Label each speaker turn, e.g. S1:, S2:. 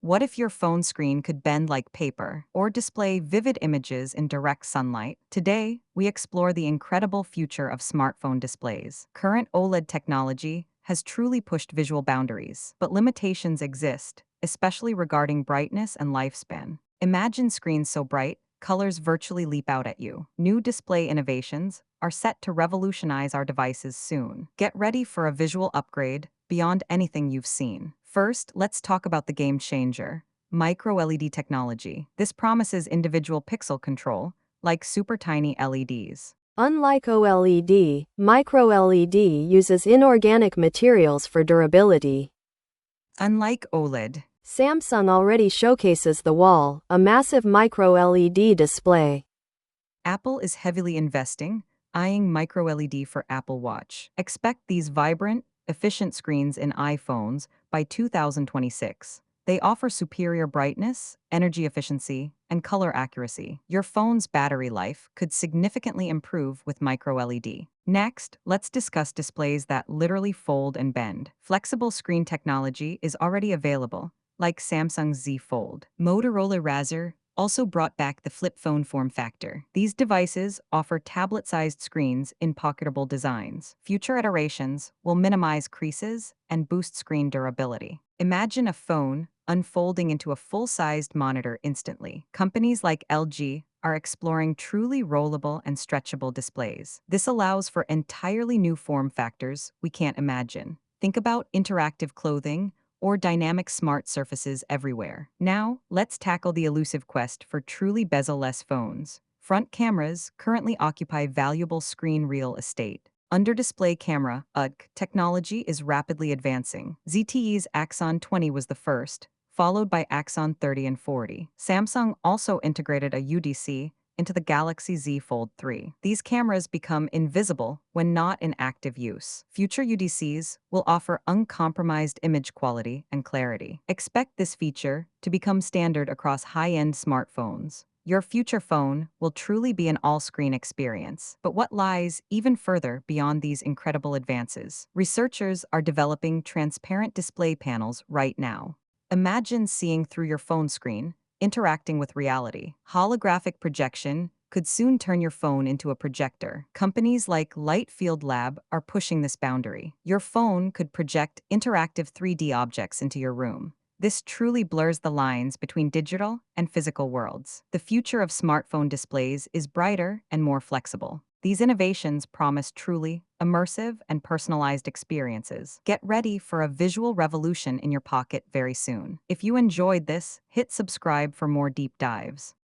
S1: What if your phone screen could bend like paper or display vivid images in direct sunlight? Today, we explore the incredible future of smartphone displays. Current OLED technology has truly pushed visual boundaries, but limitations exist, especially regarding brightness and lifespan. Imagine screens so bright, colors virtually leap out at you. New display innovations are set to revolutionize our devices soon. Get ready for a visual upgrade beyond anything you've seen. First, let's talk about the game changer, micro-LED technology. This promises individual pixel control, like super tiny LEDs.
S2: Unlike OLED, micro-LED uses inorganic materials for durability.
S1: Unlike OLED,
S2: Samsung already showcases the wall, a massive micro-LED display.
S1: Apple is heavily investing, eyeing micro-LED for Apple Watch. Expect these vibrant, efficient screens in iPhones by 2026. They offer superior brightness, energy efficiency, and color accuracy. Your phone's battery life could significantly improve with micro-LED. Next, let's discuss displays that literally fold and bend. Flexible screen technology is already available, like Samsung's Z Fold. Motorola Razr also brought back the flip phone form factor. These devices offer tablet-sized screens in pocketable designs. Future iterations will minimize creases and boost screen durability. Imagine a phone unfolding into a full-sized monitor instantly. Companies like LG are exploring truly rollable and stretchable displays. This allows for entirely new form factors we can't imagine. Think about interactive clothing or dynamic smart surfaces everywhere. Now, let's tackle the elusive quest for truly bezel-less phones. Front cameras currently occupy valuable screen real estate. Under-display camera technology is rapidly advancing. ZTE's Axon 20 was the first, followed by Axon 30 and 40. Samsung also integrated a UDC into the Galaxy Z Fold 3. These cameras become invisible when not in active use. Future UDCs will offer uncompromised image quality and clarity. Expect this feature to become standard across high-end smartphones. Your future phone will truly be an all-screen experience. But what lies even further beyond these incredible advances? Researchers are developing transparent display panels right now. Imagine seeing through your phone screen, interacting with reality. Holographic projection could soon turn your phone into a projector. Companies like Lightfield Lab are pushing this boundary. Your phone could project interactive 3D objects into your room. This truly blurs the lines between digital and physical worlds. The future of smartphone displays is brighter and more flexible. These innovations promise truly immersive and personalized experiences. Get ready for a visual revolution in your pocket very soon. If you enjoyed this, hit subscribe for more deep dives.